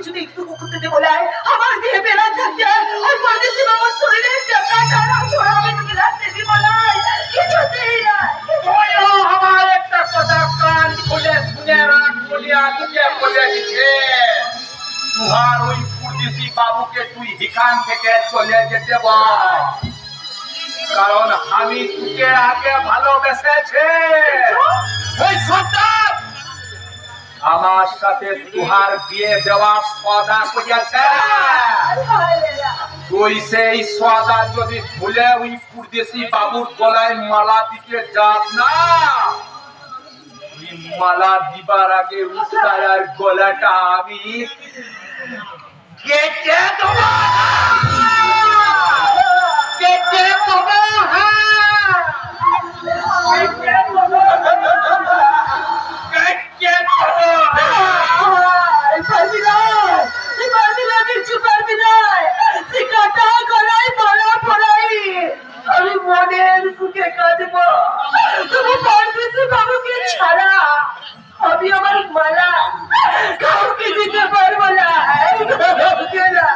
যদি একটু করতে বলায় আমার দেহে বেলা থাকে আর পরদেশি বাবার শরীরে চাকাটা ছড়াবে তুমি রাখতে দি বলায় কিছুতেই না। আমার একটা কথা কান খুলে শুনে রাখ বলিয়া তোকে বলে দিচ্ছে, তুহার ওই পরদেশি বাবুকে তুই এখান থেকে চলে যেতে বল, কারণ আমি তোকে আগে ভালোবেসেছি। ওই সর্দার আমার সাথে তুহার বিয়ে দেওয়ার সদা করিয়াছে, তুই সেই সদা যদি ভুলে ওই পরদেশি বাবুর গলায় মালা দিতে যাস না, মালা দিবার আগে উস্তার গলাটা আমি কেটে দেবো, কেটে দেবো। আমি মনের সুখে কাঁদব, তুমি পরদেশি বাবুকে ছাড়া আমি আমার মালা কাউকে দিতে পারবো না। কাউকে না।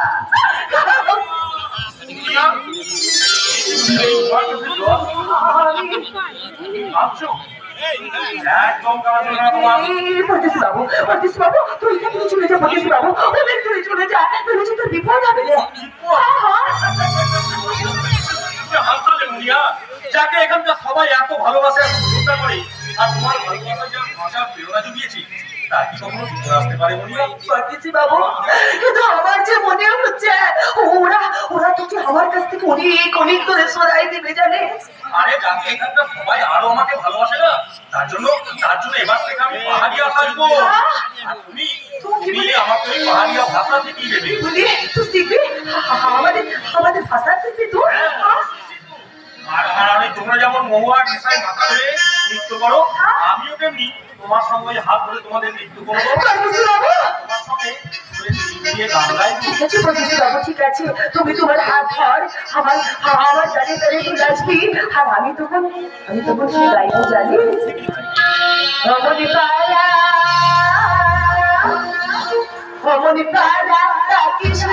পরদেশি বাবু, পরদেশি বাবু, তুই এখান থেকে চলে যা। পরদেশি বাবু, অনেক দূরে চলে যা, তুই যে তোর বিপদ হবে। যাকে এখানকার সবাই এত ভালোবাসে, এত শ্রদ্ধা করে, আর তোমার ভালোবাসার যে ভাষার প্রেরণা জুগিয়েছি, তা কি কখনো বিপদ আসতে পারে মুনিয়া? পরদেশি বাবু, কিন্তু আমার যে মনে হচ্ছে ওরা ওরা তোকে আমার কাছ থেকে অনেক অনেক দূরে সরাই দিবে জানে। আরে যাকে এখানকার সবাই আরো আমাকে ভালোবাসে না, তার জন্য এবার থেকে আমি পাহাড়িয়া থাকবো, আর তুমি আমাকে ওই পাহাড়িয়া ভাষা শিখিয়ে দেবে। তুই শিখবি আমাদের আমাদের ভাষা শিখবি তুই? আর আমি তোমরা যেমন মহুয়ার নেশায় মাথা ধরে নৃত্য করো, আমিও তেমনি তোমার সঙ্গে হাত ধরে তোমাদের নৃত্য করবো, তোমার সঙ্গে গান গাইবো। ঠিক আছে পরদেশি বাবু, ঠিক আছে, তুমি তোমার হাত ধর, আমার আমার জানি তারে তুই আসবি, আর আমি তখন কি গাইবো জানি। অমনি পাড়া অমনি পাড়া কৃষ্ণ